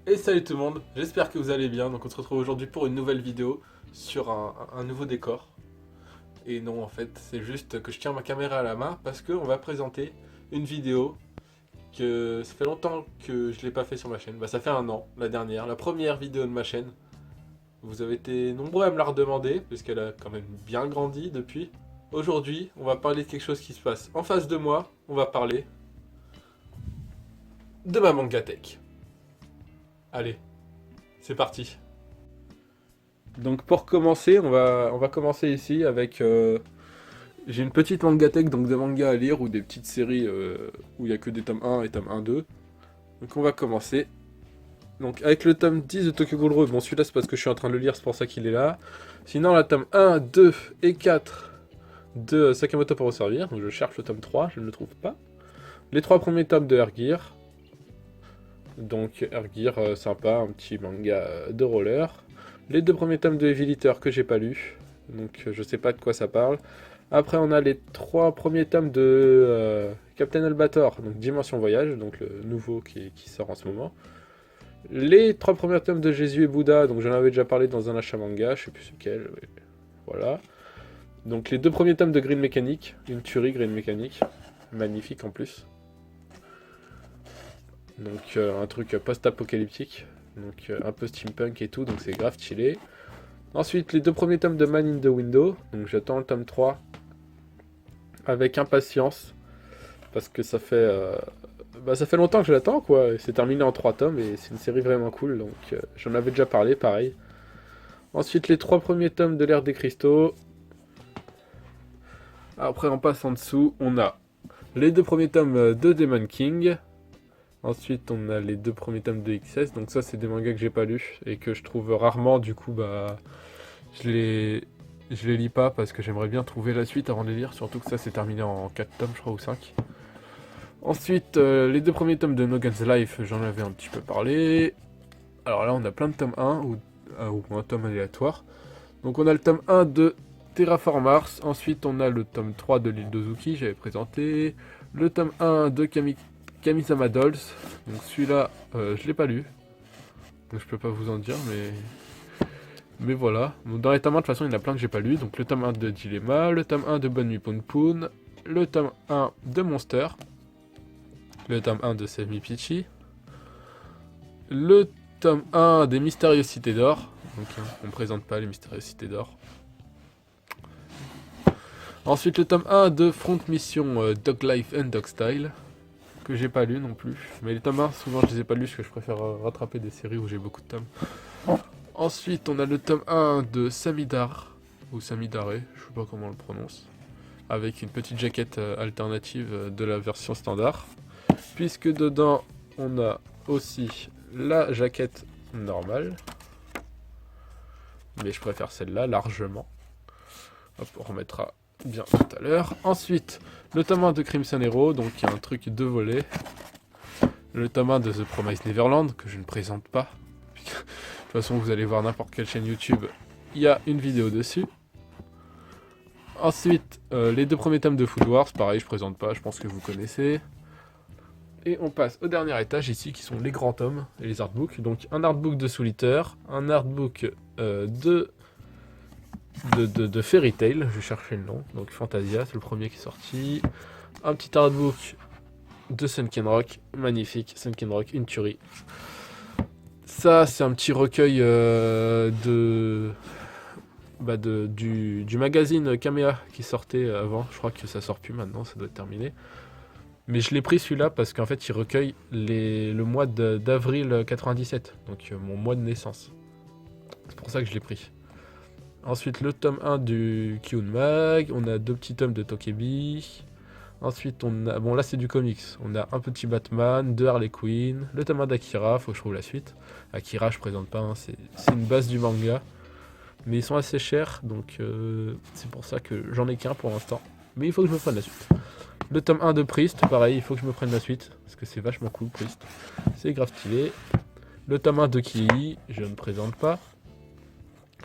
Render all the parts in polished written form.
Et salut tout le monde, j'espère que vous allez bien. Donc on se retrouve aujourd'hui pour une nouvelle vidéo sur un nouveau décor. Et non, en fait, c'est juste que je tiens ma caméra à la main parce qu'on va présenter une vidéo que ça fait longtemps que je l'ai pas fait sur ma chaîne. Bah ça fait un an, la dernière, la première vidéo de ma chaîne. Vous avez été nombreux à me la redemander puisqu'elle a quand même bien grandi depuis. Aujourd'hui, on va parler de quelque chose qui se passe en face de moi. On va parler de ma Mangatech. Allez, c'est parti. Donc pour commencer, on va commencer ici avec... j'ai une petite mangatech, donc des mangas à lire ou des petites séries où il n'y a que des tomes 1 et tomes 1-2. Donc on va commencer. Donc avec le tome 10 de Tokyo Ghoul Rose, bon celui-là c'est parce que je suis en train de le lire, c'est pour ça qu'il est là. Sinon la tome 1, 2 et 4 de Sakamoto pour resservir, donc je cherche le tome 3, je ne le trouve pas. Les 3 premiers tomes de Air Gear. Donc Air Gear, sympa, un petit manga de roller. Les 2 premiers tomes de Heavy Eater que j'ai pas lu, donc je sais pas de quoi ça parle. Après on a les 3 premiers tomes de Captain Albator, donc Dimension Voyage, donc le nouveau qui sort en ce moment. Les 3 premiers tomes de Jésus et Bouddha, donc j'en avais déjà parlé dans un achat manga, je sais plus lequel, voilà. Donc les 2 premiers tomes de Green Mechanic, une tuerie Green Mechanic, magnifique en plus. Donc un truc post-apocalyptique, donc un peu steampunk et tout, donc c'est grave stylé. Ensuite les 2 premiers tomes de Man in the Window, donc j'attends le tome 3 avec impatience, parce que ça fait longtemps que je l'attends quoi, c'est terminé en 3 tomes et c'est une série vraiment cool, donc j'en avais déjà parlé, pareil. Ensuite les 3 premiers tomes de l'ère des cristaux. Après on passe en dessous, on a les 2 premiers tomes de Demon King. Ensuite, on a les 2 premiers tomes de XS, donc ça c'est des mangas que j'ai pas lus et que je trouve rarement, du coup bah je les lis pas parce que j'aimerais bien trouver la suite avant de les lire, surtout que ça c'est terminé en 4 tomes je crois ou 5. Ensuite, les 2 premiers tomes de No God's Life, j'en avais un petit peu parlé. Alors là on a plein de tomes 1 ou un tome aléatoire. Donc on a le tome 1 de Terraform Mars, ensuite on a le tome 3 de l'île d'Ozuki, j'avais présenté, le tome 1 de Kamisama Dolls, donc celui-là, je l'ai pas lu, donc je peux pas vous en dire, mais voilà. Donc dans les tomes 1, de toute façon, il y en a plein que j'ai pas lu, donc le tome 1 de Dilemma, le tome 1 de Bonne Nuit Poon Poon, le tome 1 de Monster, le tome 1 de Save Me Peachy, le tome 1 des Mystérieuses Cités d'Or, donc on ne présente pas les Mystérieuses Cités d'Or. Ensuite le tome 1 de Front Mission Dog Life and Dog Style, que j'ai pas lu non plus. Mais les tomes 1, souvent je les ai pas lus parce que je préfère rattraper des séries où j'ai beaucoup de tomes. Ensuite, on a le tome 1 de Samidar, ou Samidare, je sais pas comment on le prononce, avec une petite jaquette alternative de la version standard. Puisque dedans, on a aussi la jaquette normale. Mais je préfère celle-là largement. Hop, on remettra bien tout à l'heure. Ensuite, le tome 1 de Crimson Hero, donc il y a un truc de volet. Le tome 1 de The Promised Neverland, que je ne présente pas. De toute façon, vous allez voir n'importe quelle chaîne YouTube, il y a une vidéo dessus. Ensuite, les 2 premiers tomes de Food Wars, pareil, je présente pas, je pense que vous connaissez. Et on passe au dernier étage ici, qui sont les grands tomes et les artbooks. Donc un artbook de Soul Eater, un artbook de Fairy Tail, je vais chercher le nom, donc Fantasia, c'est le premier qui est sorti. Un petit artbook de Sunken Rock, magnifique, Sunken Rock, une tuerie. Ça, c'est un petit recueil du magazine Kamea qui sortait avant. Je crois que ça sort plus maintenant, ça doit être terminé. Mais je l'ai pris celui-là parce qu'en fait, il recueille le mois d'avril 97, donc mon mois de naissance. C'est pour ça que je l'ai pris. Ensuite, le tome 1 du Kyun Mag. On a 2 petits tomes de Tokebi. Ensuite, on a... Bon, là, c'est du comics. On a un petit Batman, 2 Harley Quinn, le tome 1 d'Akira, faut que je trouve la suite. Akira, je présente pas, hein, c'est une base du manga. Mais ils sont assez chers, donc c'est pour ça que j'en ai qu'un pour l'instant. Mais il faut que je me prenne la suite. Le tome 1 de Priest, pareil, il faut que je me prenne la suite. Parce que c'est vachement cool, Priest. C'est grave stylé. Le tome 1 de Kii, je ne présente pas.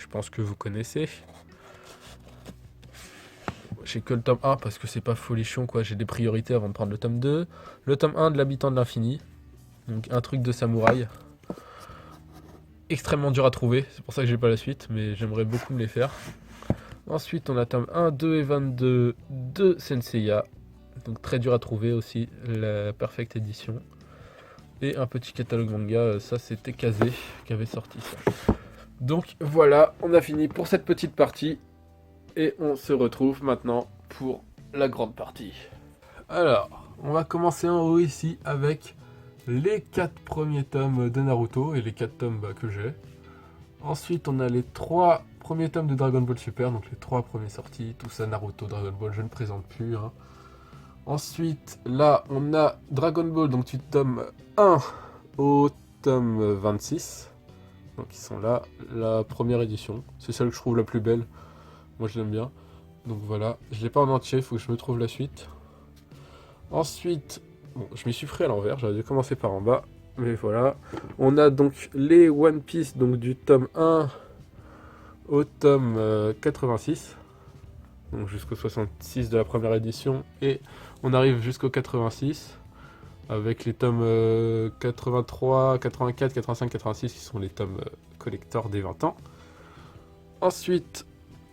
Je pense que vous connaissez. J'ai que le tome 1 parce que c'est pas folichon quoi, j'ai des priorités avant de prendre le tome 2. Le tome 1 de l'habitant de l'infini. Donc un truc de samouraï. extrêmement dur à trouver, c'est pour ça que j'ai pas la suite, mais j'aimerais beaucoup me les faire. Ensuite, on a tome 1, 2 et 22 de Senseiya. Donc très dur à trouver aussi, la Perfect Edition. Et un petit catalogue manga, ça c'était Kazé qui avait sorti ça. Donc voilà, on a fini pour cette petite partie. Et on se retrouve maintenant pour la grande partie. Alors, on va commencer en haut ici avec les 4 premiers tomes de Naruto et les 4 tomes que j'ai. Ensuite, on a les 3 premiers tomes de Dragon Ball Super, donc les 3 premiers sortis, tout ça Naruto, Dragon Ball, je ne présente plus. Hein. Ensuite, là, on a Dragon Ball, donc du tome 1 au tome 26. Donc ils sont là, la première édition. C'est celle que je trouve la plus belle. Moi je l'aime bien. Donc voilà, je l'ai pas en entier, il faut que je me trouve la suite. Ensuite, bon, je m'y suis pris à l'envers, j'aurais dû commencer par en bas. Mais voilà, on a donc les One Piece, donc du tome 1 au tome 86. Donc jusqu'au 66 de la première édition. Et on arrive jusqu'au 86. Avec les tomes 83, 84, 85, 86 qui sont les tomes collector des 20 ans. Ensuite,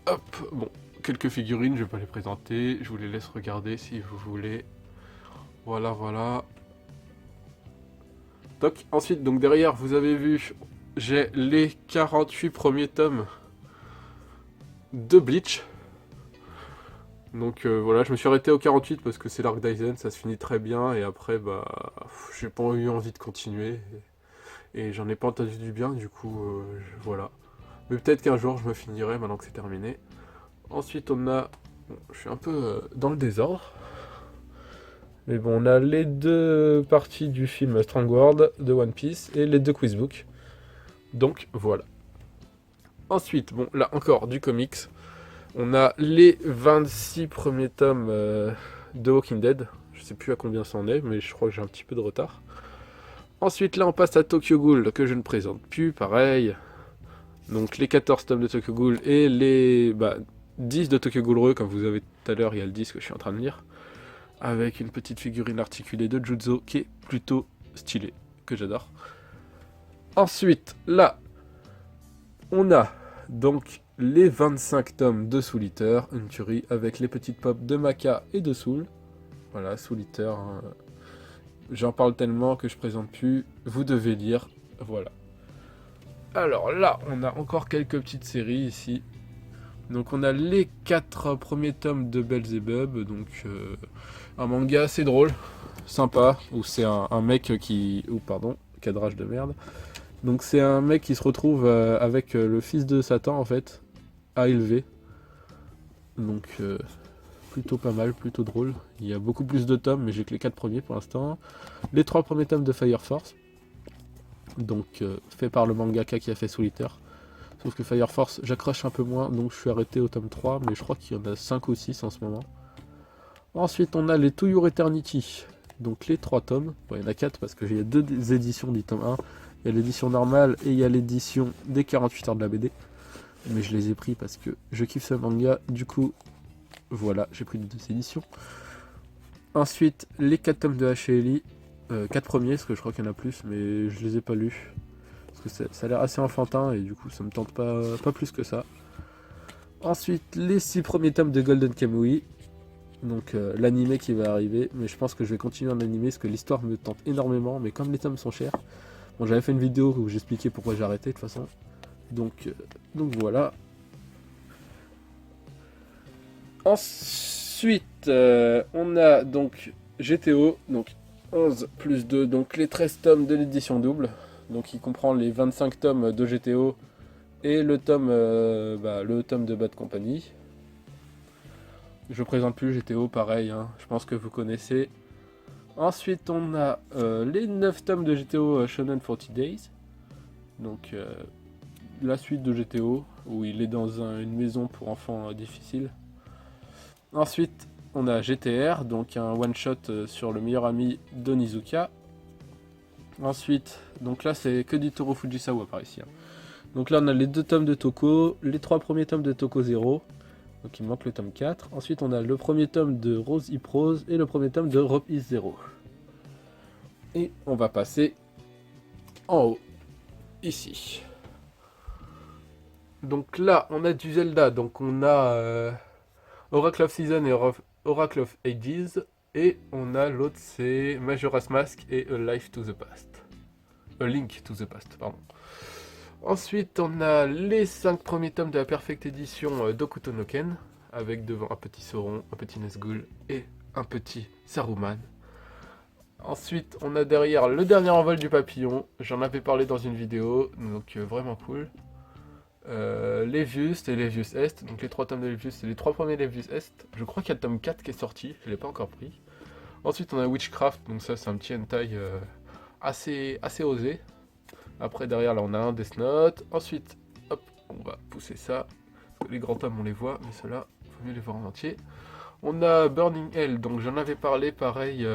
hop, bon, quelques figurines, je vais pas les présenter, je vous les laisse regarder si vous voulez. Voilà, voilà. Donc, ensuite, donc derrière, vous avez vu, j'ai les 48 premiers tomes de Bleach. Donc voilà, je me suis arrêté au 48 parce que c'est l'arc d'Aizen, ça se finit très bien, et après, bah, j'ai pas eu envie de continuer, et j'en ai pas entendu du bien, du coup, voilà. Mais peut-être qu'un jour, je me finirai maintenant que c'est terminé. Ensuite, on a... Bon, je suis un peu dans le désordre. Mais bon, on a les 2 parties du film Strong World de One Piece et les 2 quizbooks. Donc, voilà. Ensuite, bon, là encore, du comics. On a les 26 premiers tomes de Walking Dead. Je sais plus à combien ça en est, mais je crois que j'ai un petit peu de retard. Ensuite, là, on passe à Tokyo Ghoul, que je ne présente plus, pareil. Donc, les 14 tomes de Tokyo Ghoul et les 10 de Tokyo Ghoul Re, comme vous avez tout à l'heure, il y a le 10 que je suis en train de lire. Avec une petite figurine articulée de Jutsu qui est plutôt stylée, que j'adore. Ensuite, là, on a donc les 25 tomes de Soul Eater, une tuerie avec les petites pop de Maka et de Soul. Voilà, Soul Eater, hein. J'en parle tellement que je présente plus, vous devez lire, voilà. Alors là, on a encore quelques petites séries ici. Donc on a les 4 premiers tomes de Belzebub, donc un manga assez drôle, sympa, où c'est un mec qui... Oh pardon, cadrage de merde. Donc c'est un mec qui se retrouve avec le fils de Satan en fait, à élever. Donc plutôt pas mal, plutôt drôle. Il y a beaucoup plus de tomes, mais j'ai que les 4 premiers pour l'instant. Les 3 premiers tomes de Fire Force. Donc fait par le mangaka qui a fait Soul Eater. Sauf que Fire Force, j'accroche un peu moins, donc je suis arrêté au tome 3, mais je crois qu'il y en a 5 ou 6 en ce moment. Ensuite, on a les To Your Eternity, donc les 3 tomes. Bon, il y en a 4 parce qu'il y a 2 éditions du tome 1. Il y a l'édition normale et il y a l'édition des 48 heures de la BD. Mais je les ai pris parce que je kiffe ce manga, du coup, voilà, j'ai pris les 2 éditions. Ensuite, les 4 tomes de H.L.I. 4 premiers, parce que je crois qu'il y en a plus, mais je les ai pas lus. Parce que ça a l'air assez enfantin et du coup ça me tente pas plus que ça. Ensuite, les 6 premiers tomes de Golden Kamuy. Donc l'animé qui va arriver, mais je pense que je vais continuer en animé parce que l'histoire me tente énormément, mais comme les tomes sont chers. Bon, j'avais fait une vidéo où j'expliquais pourquoi j'ai arrêté de toute façon. Donc voilà. Ensuite, on a donc GTO, donc 11 plus 2, donc les 13 tomes de l'édition double. Donc il comprend les 25 tomes de GTO et le tome de Bad Company. Je présente plus GTO, pareil, hein, je pense que vous connaissez. Ensuite on a les 9 tomes de GTO Shonen 40 Days. Donc la suite de GTO, où il est dans une maison pour enfants difficiles. Ensuite on a GTR, donc un one-shot sur le meilleur ami d'Onizuka. Ensuite, donc là c'est que du Toru Fujisawa par ici. Hein. Donc là on a les 2 tomes de Toko, les 3 premiers tomes de Toko 0. Donc il manque le tome 4. Ensuite on a le premier tome de Rose Hip Rose et le premier tome de Rob Is Zero. Et on va passer en haut, ici. Donc là, on a du Zelda. Donc on a Oracle of Season et Oracle of Ages. Et on a l'autre, c'est Majora's Mask et A Life to the Past. A Link to the Past, pardon. Ensuite, on a les 5 premiers tomes de la Perfect Edition d'Hokuto no Ken, avec devant un petit Sauron, un petit Nazgûl et un petit Saruman. Ensuite, on a derrière le dernier envol du papillon, j'en avais parlé dans une vidéo, donc vraiment cool. Levius et Levius Est, donc les 3 tomes de Levius, c'est les 3 premiers Levius Est. Je crois qu'il y a le tome 4 qui est sorti, je ne l'ai pas encore pris. Ensuite, on a Witchcraft, donc ça c'est un petit hentai assez osé. Après, derrière, là, on a un Death Note. Ensuite, hop, on va pousser ça. Parce que les grands tomes, on les voit, mais ceux-là, il faut mieux les voir en entier. On a Burning Hell, donc j'en avais parlé, pareil.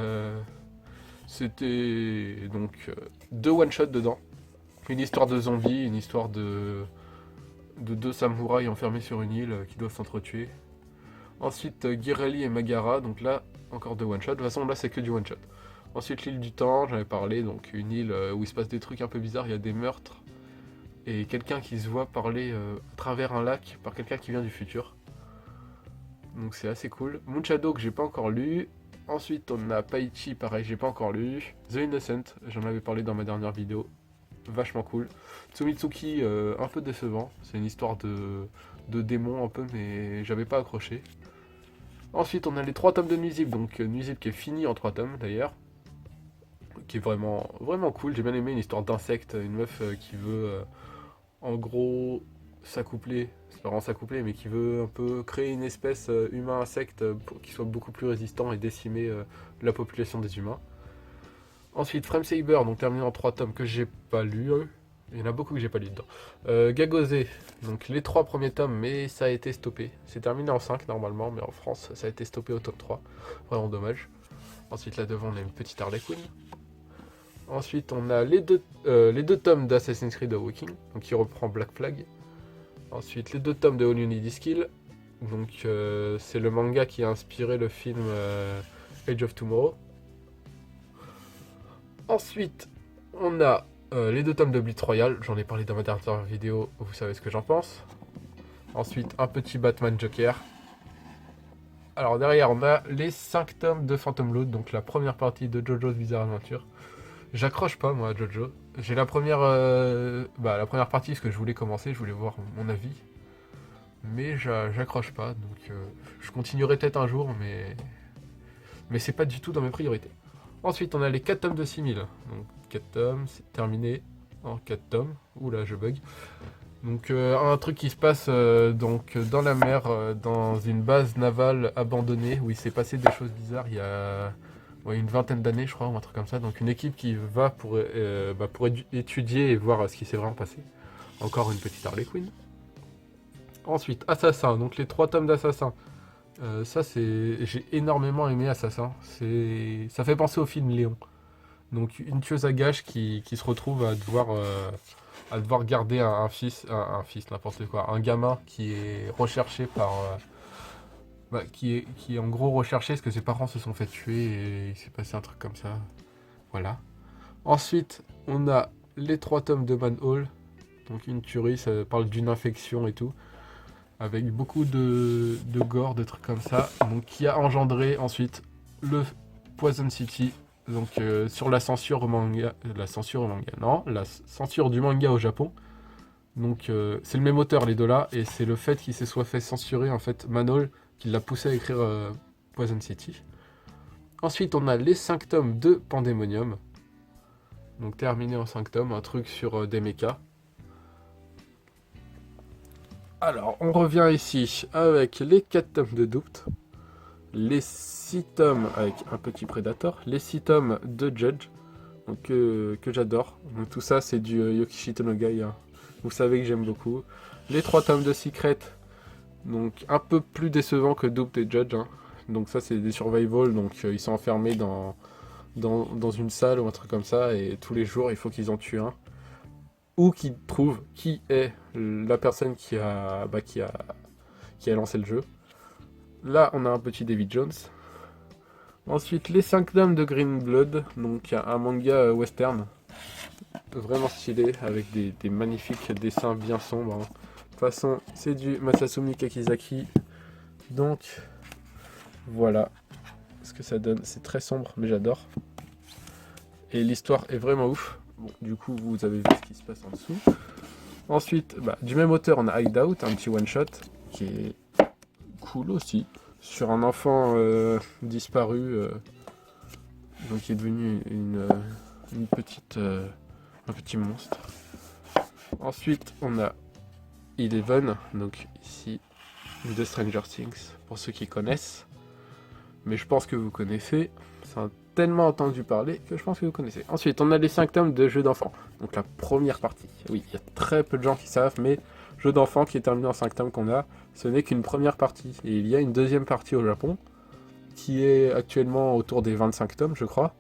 C'était donc 2 one-shots dedans. Une histoire de zombies, une histoire de 2 samouraïs enfermés sur une île qui doivent s'entretuer. Ensuite, Girelli et Magara, donc là, encore 2 one-shots. De toute façon, là, c'est que du one-shot. Ensuite, l'île du temps, j'en avais parlé, donc une île où il se passe des trucs un peu bizarres, il y a des meurtres, et quelqu'un qui se voit parler à travers un lac par quelqu'un qui vient du futur. Donc c'est assez cool. Moon Shadow que j'ai pas encore lu. Ensuite, on a Paichi, pareil, j'ai pas encore lu. The Innocent, j'en avais parlé dans ma dernière vidéo, vachement cool. Tsumitsuki, un peu décevant, c'est une histoire de démon un peu, mais j'avais pas accroché. Ensuite, on a les 3 tomes de Nuisible, donc Nuisible qui est fini en 3 tomes d'ailleurs. Qui est vraiment cool. J'ai bien aimé une histoire d'insecte, une meuf qui veut en gros s'accoupler, c'est pas vraiment s'accoupler, mais qui veut un peu créer une espèce humain-insecte pour qu'il soit beaucoup plus résistant et décimer la population des humains. Ensuite, Frame Saber, donc terminé en 3 tomes que j'ai pas lu. Il y en a beaucoup que j'ai pas lu dedans. Gagosé, donc les 3 premiers tomes, mais ça a été stoppé. C'est terminé en 5 normalement, mais en France ça a été stoppé au tome 3. Vraiment dommage. Ensuite, là devant, on a une petite Harley Quinn. Ensuite, on a les deux tomes d'Assassin's Creed Awakening, donc qui reprend Black Flag. Ensuite, les 2 tomes de All You Need Is Kill, donc c'est le manga qui a inspiré le film Age of Tomorrow. Ensuite, on a les 2 tomes de Blitz Royale, j'en ai parlé dans ma dernière vidéo, vous savez ce que j'en pense. Ensuite, un petit Batman Joker. Alors derrière, on a les 5 tomes de Phantom Load, donc la première partie de JoJo's Bizarre Adventure. J'accroche pas moi à JoJo. J'ai la première partie parce que je voulais commencer, je voulais voir mon avis. Mais j'accroche pas, donc je continuerai peut-être un jour, mais c'est pas du tout dans mes priorités. Ensuite, on a les 4 tomes de 6000. Donc 4 tomes, c'est terminé en 4 tomes. Oula, je bug. Donc un truc qui se passe donc dans la mer, dans une base navale abandonnée, où il s'est passé des choses bizarres il y a une vingtaine d'années, je crois, ou un truc comme ça. Donc une équipe qui va pour étudier et voir ce qui s'est vraiment passé. Encore une petite Harley Quinn. Ensuite, Assassin, donc les 3 tomes d'Assassin. Ça, j'ai énormément aimé Assassin. Ça fait penser au film Léon. Donc une tueuse à gages qui se retrouve à devoir garder un fils, n'importe quoi, un gamin qui est recherché par... qui est en gros recherché parce que ses parents se sont fait tuer et il s'est passé un truc comme ça. Voilà. Ensuite, on a les 3 tomes de Manhole. Donc une tuerie, ça parle d'une infection et tout. Avec beaucoup de gore, de trucs comme ça. Donc qui a engendré ensuite le Poison City. Donc sur la censure au manga. La censure du manga au Japon. Donc c'est le même auteur les deux là. Et c'est le fait qu'il se soit fait censurer en fait Manhole qui l'a poussé à écrire Poison City. Ensuite, on a les 5 tomes de Pandemonium. Donc terminé en 5 tomes, un truc sur des mechas. Alors, on revient ici avec les 4 tomes de Doubt, les 6 tomes avec un petit Predator, les 6 tomes de Judge, donc, que j'adore. Donc tout ça, c'est du Yokishito no Gai, hein. Vous savez que j'aime beaucoup. Les 3 tomes de Secret, donc un peu plus décevant que Doubt et Judge, hein. Donc ça, c'est des survival, donc ils sont enfermés dans une salle ou un truc comme ça, et tous les jours, il faut qu'ils en tuent un. Ou qu'ils trouvent qui est la personne qui a lancé le jeu. Là, on a un petit David Jones. Ensuite, les 5 tomes de Green Blood, donc un manga western, vraiment stylé, avec des magnifiques dessins bien sombres, hein. toute façon, c'est du Masasumi Kakizaki. Donc, voilà ce que ça donne. C'est très sombre, mais j'adore. Et l'histoire est vraiment ouf. Bon, du coup, vous avez vu ce qui se passe en dessous. Ensuite, du même auteur, on a Hideout, un petit one-shot, qui est cool aussi. Sur un enfant disparu, donc qui est devenu une petite, un petit monstre. Ensuite, on a Eleven, donc ici, de Stranger Things, pour ceux qui connaissent. Mais je pense que vous connaissez. C'est tellement entendu parler que je pense que vous connaissez. Ensuite, on a les 5 tomes de jeux d'enfants. Donc la première partie. Oui, il y a très peu de gens qui savent, mais jeu d'enfant qui est terminé en 5 tomes qu'on a, ce n'est qu'une première partie. Et il y a une deuxième partie au Japon, qui est actuellement autour des 25 tomes, je crois,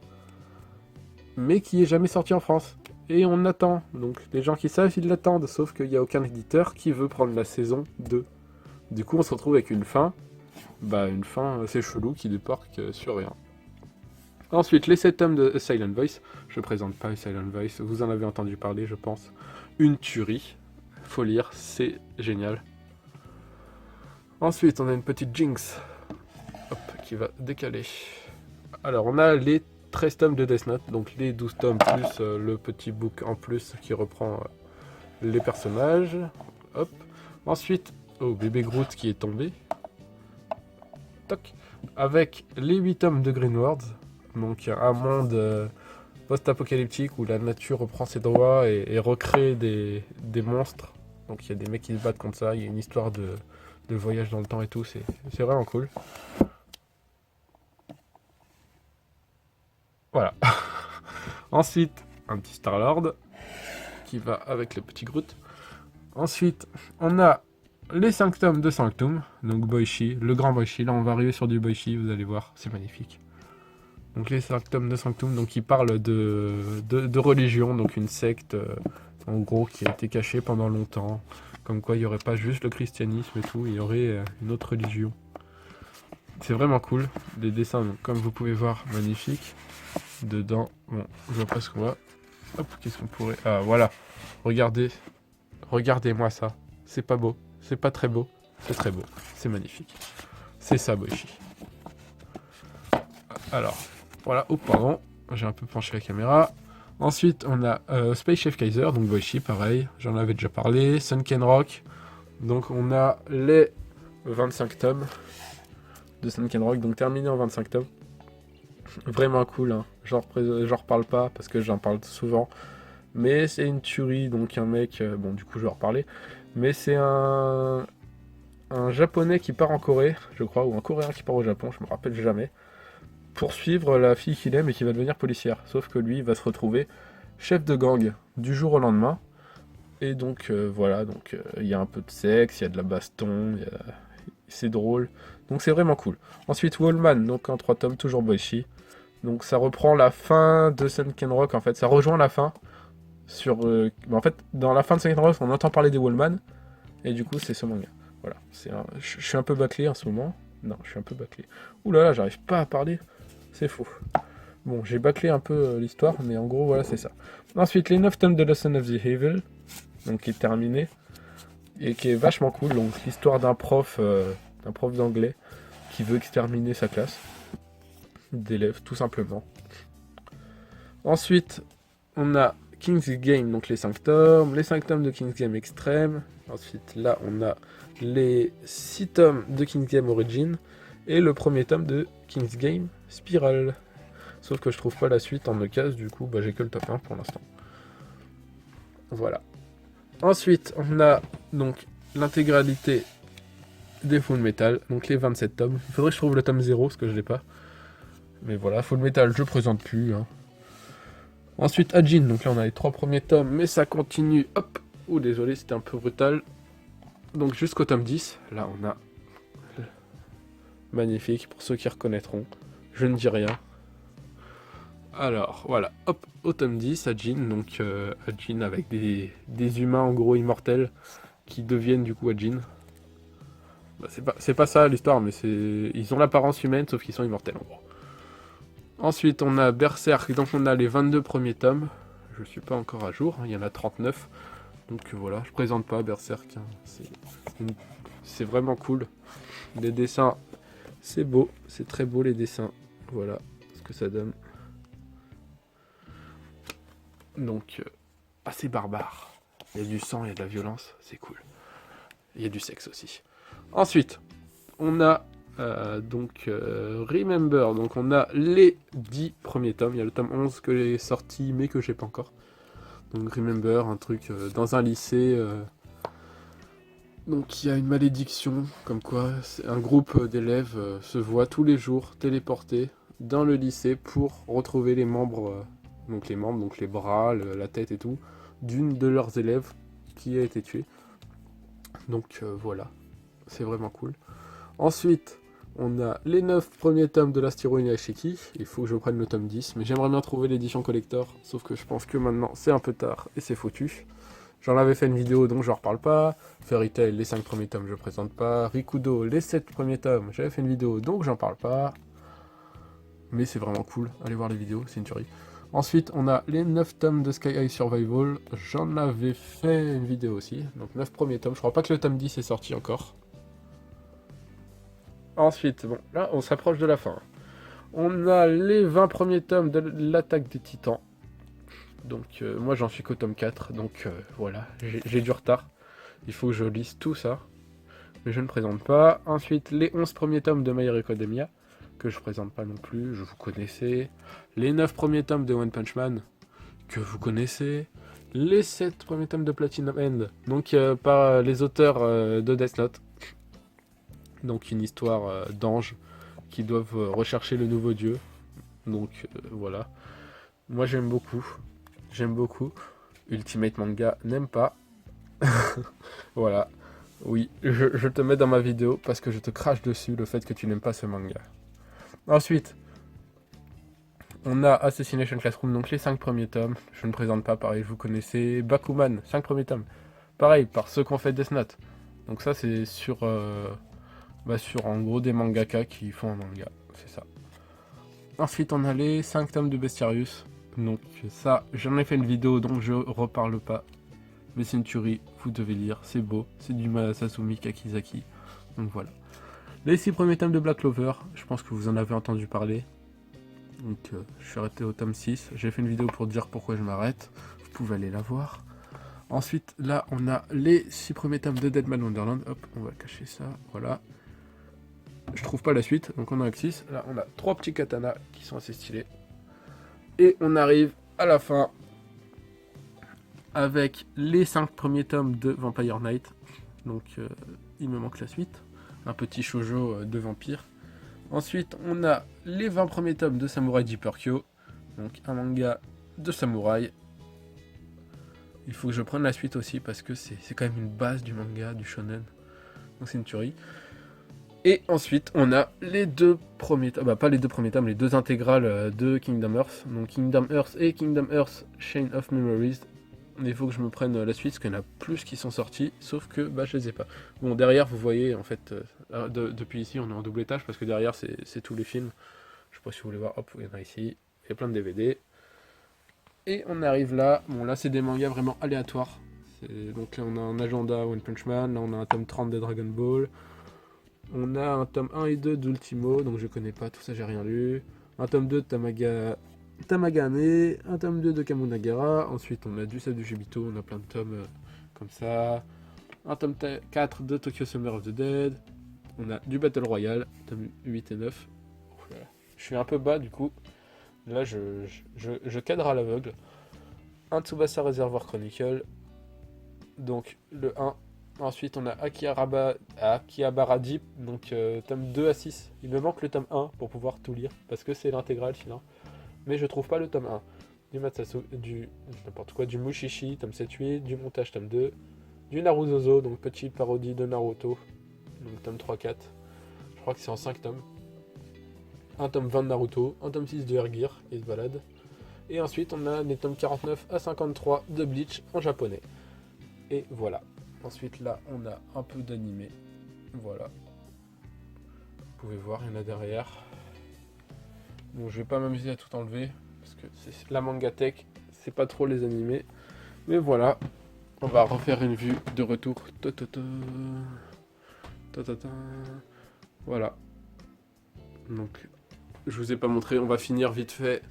mais qui est jamais sorti en France. Et on attend. Donc les gens qui savent, ils l'attendent, sauf qu'il n'y a aucun éditeur qui veut prendre la saison 2. Du coup, on se retrouve avec une fin assez chelou qui débarque sur rien. Ensuite, les 7 tomes de A Silent Voice. Je présente pas A Silent Voice, vous en avez entendu parler, je pense. Une tuerie. Faut lire, c'est génial. Ensuite, on a une petite Jinx. Hop, qui va décaler. Alors, on a les 13 tomes de Death Note, donc les 12 tomes plus le petit book en plus qui reprend les personnages. Hop. Ensuite, bébé Groot qui est tombé. Toc. Avec les 8 tomes de Green World, donc un monde post-apocalyptique où la nature reprend ses droits et recrée des monstres. Donc il y a des mecs qui se battent contre ça, il y a une histoire de voyage dans le temps et tout, c'est vraiment cool. Voilà. Ensuite, un petit Star-Lord qui va avec le petit Groot. Ensuite, on a les 5 tomes de Sanctum, donc Boichi, le grand Boichi. Là, on va arriver sur du Boichi, vous allez voir, c'est magnifique. Donc les 5 tomes de Sanctum, donc ils parlent de religion, donc une secte, en gros, qui a été cachée pendant longtemps. Comme quoi, il n'y aurait pas juste le christianisme et tout, il y aurait une autre religion. C'est vraiment cool. Les dessins, donc, comme vous pouvez voir, magnifiques. Dedans, bon, je vois pas ce qu'on voit. Hop, qu'est-ce qu'on pourrait... Ah, voilà. Regardez-moi ça. C'est pas beau. C'est pas très beau. C'est très beau. C'est magnifique. C'est ça, Boichi. Alors, voilà. Oh, pardon. J'ai un peu penché la caméra. Ensuite, on a Space Chef Kaiser, donc Boichi, pareil. J'en avais déjà parlé. Sunken Rock. Donc, on a les 25 tomes de Sunken Rock. Donc, terminé en 25 tomes. Vraiment cool, hein. J'en reparle pas parce que j'en parle souvent. Mais c'est une tuerie, donc un mec... bon, du coup, je vais en reparler. Mais c'est un japonais qui part en Corée, je crois, ou un coréen qui part au Japon, je me rappelle jamais, pour suivre la fille qu'il aime et qui va devenir policière. Sauf que lui, il va se retrouver chef de gang du jour au lendemain. Et donc, voilà, donc il y a un peu de sexe, il y a de la baston, c'est drôle. Donc c'est vraiment cool. Ensuite, Wallman, donc en 3 tomes, toujours Boichi. Donc ça reprend la fin de Sunken Rock, en fait, ça rejoint la fin. En fait, dans la fin de Sunken Rock, on entend parler des Wallman, et du coup, c'est ce manga. Voilà, je suis un peu bâclé en ce moment. Non, je suis un peu bâclé. Ouh là là, j'arrive pas à parler. C'est faux. Bon, j'ai bâclé un peu l'histoire, mais en gros, voilà, c'est ça. Ensuite, les 9 tomes de Lesson of the Evil, donc qui est terminé, et qui est vachement cool. Donc, l'histoire d'un prof d'anglais qui veut exterminer sa classe d'élèves, tout simplement. Ensuite, on a King's Game, donc les 5 tomes de King's Game Extreme. Ensuite, là, on a les 6 tomes de King's Game Origin et le premier tome de King's Game Spiral. Sauf que je trouve pas la suite en occasion, du coup, j'ai que le top 1 pour l'instant. Voilà. Ensuite, on a donc l'intégralité des Full Metal, donc les 27 tomes. Il faudrait que je trouve le tome 0, parce que je l'ai pas. Mais voilà, Full Metal, je présente plus. Hein. Ensuite, Ajin, donc là on a les 3 premiers tomes, mais ça continue. Hop. Oh, désolé, c'était un peu brutal. Donc jusqu'au tome 10, là on a... Magnifique, pour ceux qui reconnaîtront. Je ne dis rien. Alors, voilà, hop, au tome 10, Ajin, donc Ajin avec des humains en gros immortels qui deviennent du coup Ajin. C'est pas ça l'histoire, mais ils ont l'apparence humaine, sauf qu'ils sont immortels en gros. Ensuite, on a Berserk, donc on a les 22 premiers tomes. Je suis pas encore à jour, il y en a 39. Donc voilà, je présente pas Berserk, hein. C'est vraiment cool. Les dessins, c'est beau, c'est très beau les dessins. Voilà ce que ça donne. Donc, assez barbare. Il y a du sang, il y a de la violence, c'est cool. Il y a du sexe aussi. Ensuite, on a Remember. Donc on a les 10 premiers tomes. Il y a le tome 11 que j'ai sorti mais que j'ai pas encore. Donc Remember, un truc dans un lycée. Donc il y a une malédiction, comme quoi un groupe d'élèves se voit tous les jours téléportés dans le lycée pour retrouver les membres, donc les bras, la tête et tout, d'une de leurs élèves qui a été tuée. Donc voilà, c'est vraiment cool. Ensuite, on a les 9 premiers tomes de l'Astiro Inuyashiki. Il faut que je prenne le tome 10, mais j'aimerais bien trouver l'édition collector, sauf que je pense que maintenant c'est un peu tard et c'est foutu. J'en avais fait une vidéo donc je reparle pas. Fairy Tail, les 5 premiers tomes, je présente pas. Rikudo, les 7 premiers tomes, j'avais fait une vidéo donc j'en parle pas. Mais c'est vraiment cool, allez voir les vidéos, c'est une tuerie. Ensuite, on a les 9 tomes de Sky High Survival. J'en avais fait une vidéo aussi. Donc 9 premiers tomes, je crois pas que le tome 10 est sorti encore. Ensuite, bon, là on s'approche de la fin. On a les 20 premiers tomes de l'Attaque des Titans. Donc moi j'en suis qu'au tome 4, donc voilà, j'ai du retard. Il faut que je lise tout ça, mais je ne présente pas. Ensuite, les 11 premiers tomes de My Hero Academia, que je présente pas non plus, je vous connaissez. Les 9 premiers tomes de One Punch Man, que vous connaissez. Les 7 premiers tomes de Platinum End, donc par les auteurs de Death Note. Donc une histoire d'anges qui doivent rechercher le nouveau dieu. Donc voilà. Moi j'aime beaucoup. J'aime beaucoup. Ultimate Manga n'aime pas. Voilà. Oui, je te mets dans ma vidéo parce que je te crache dessus le fait que tu n'aimes pas ce manga. Ensuite, on a Assassination Classroom, donc les 5 premiers tomes. Je ne présente pas, pareil, vous connaissez. Bakuman, 5 premiers tomes. Pareil, par ceux qu'on fait Death Note. Donc ça, c'est sur en gros des mangaka qui font un manga. C'est ça. Ensuite, on a les 5 tomes de Bestiarius. Donc ça, j'en ai fait une vidéo donc je reparle pas. Mais c'est une tuerie, vous devez lire, c'est beau, c'est du Masasumi Kakizaki. Donc voilà. Les 6 premiers tomes de Black Clover, je pense que vous en avez entendu parler. Donc je suis arrêté au tome 6. J'ai fait une vidéo pour dire pourquoi je m'arrête. Vous pouvez aller la voir. Ensuite, là, on a les 6 premiers tomes de Deadman Wonderland. Hop, on va cacher ça, voilà. Je trouve pas la suite, donc on a que 6. Là, on a 3 petits katanas qui sont assez stylés. Et on arrive à la fin avec les 5 premiers tomes de Vampire Knight. Donc il me manque la suite. Un petit shoujo de vampire. Ensuite on a les 20 premiers tomes de Samurai Deeper Kyo. Donc un manga de samouraï. Il faut que je prenne la suite aussi parce que c'est quand même une base du manga, du shonen. Donc c'est une tuerie. Et ensuite, on a les 2 premiers tomes, pas les 2 premiers tomes, les 2 intégrales de Kingdom Hearts. Donc Kingdom Hearts et Kingdom Hearts Chain of Memories. Il faut que je me prenne la suite parce qu'il y en a plus qui sont sortis, sauf que je les ai pas. Bon, derrière, vous voyez, en fait, depuis ici, on est en double étage parce que derrière, c'est tous les films. Je sais pas si vous voulez voir, hop, il y en a ici. Il y a plein de DVD. Et on arrive là. Bon, là, c'est des mangas vraiment aléatoires. Donc là, on a un agenda One Punch Man. Là, on a un tome 30 de Dragon Ball. On a un tome 1 et 2 d'Ultimo, donc je connais pas tout ça, j'ai rien lu. Un tome 2 de Tamagane, un tome 2 de Kamunagara. Ensuite, on a du Save du Jubito, on a plein de tomes comme ça. Un tome 4 de Tokyo Summer of the Dead. On a du Battle Royale, tome 8 et 9. Voilà. Je suis un peu bas du coup. Là, je cadre à l'aveugle. Un Tsubasa Reservoir Chronicle. Donc, le 1. Ensuite, on a Akihabara Deep, donc tome 2 à 6. Il me manque le tome 1 pour pouvoir tout lire, parce que c'est l'intégrale celui-là. Mais je trouve pas le tome 1. Du Matsasu, du Mushishi, tome 7-8, du montage, tome 2, du Naruzozo, donc petite parodie de Naruto, donc tome 3-4. Je crois que c'est en 5 tomes. Un tome 20 de Naruto, un tome 6 de Air Gear, et de balade. Et ensuite, on a les tomes 49 à 53 de Bleach en japonais. Et voilà. Ensuite, là, on a un peu d'animé. Voilà. Vous pouvez voir, il y en a derrière. Bon, je vais pas m'amuser à tout enlever, parce que c'est la mangatech, c'est pas trop les animés. Mais voilà. On va refaire une vue de retour. Ta, ta, ta. Ta, ta, ta. Voilà. Donc, je vous ai pas montré. On va finir vite fait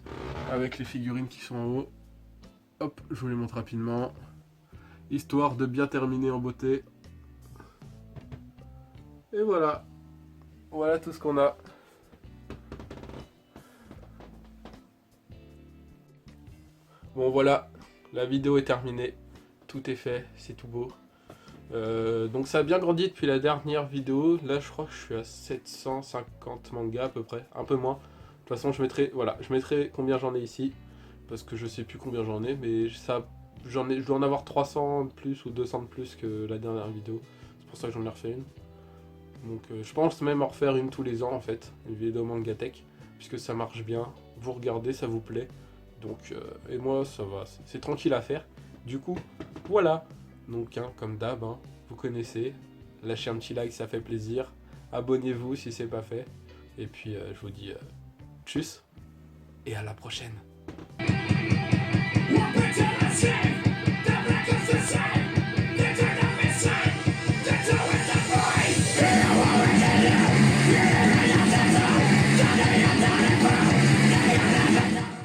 avec les figurines qui sont en haut. Hop, je vous les montre rapidement. Histoire de bien terminer en beauté. Et voilà. Voilà tout ce qu'on a. Bon voilà, la vidéo est terminée. Tout est fait, c'est tout beau. Donc ça a bien grandi depuis la dernière vidéo. Là je crois que je suis à 750 mangas à peu près, un peu moins. De toute façon je mettrai, voilà, je mettrai combien j'en ai ici. Parce que je sais plus combien j'en ai, mais ça, je dois en avoir 300 de plus ou 200 de plus que la dernière vidéo. C'est pour ça que j'en ai refait une. Donc je pense même en refaire une tous les ans en fait, une vidéo Mangatech, puisque ça marche bien, vous regardez, ça vous plaît. Donc, et moi ça va, c'est tranquille à faire. Du coup, voilà. Donc comme d'hab, vous connaissez, lâchez un petit like, ça fait plaisir. Abonnez-vous si c'est pas fait. Et puis je vous dis tchuss et à la prochaine.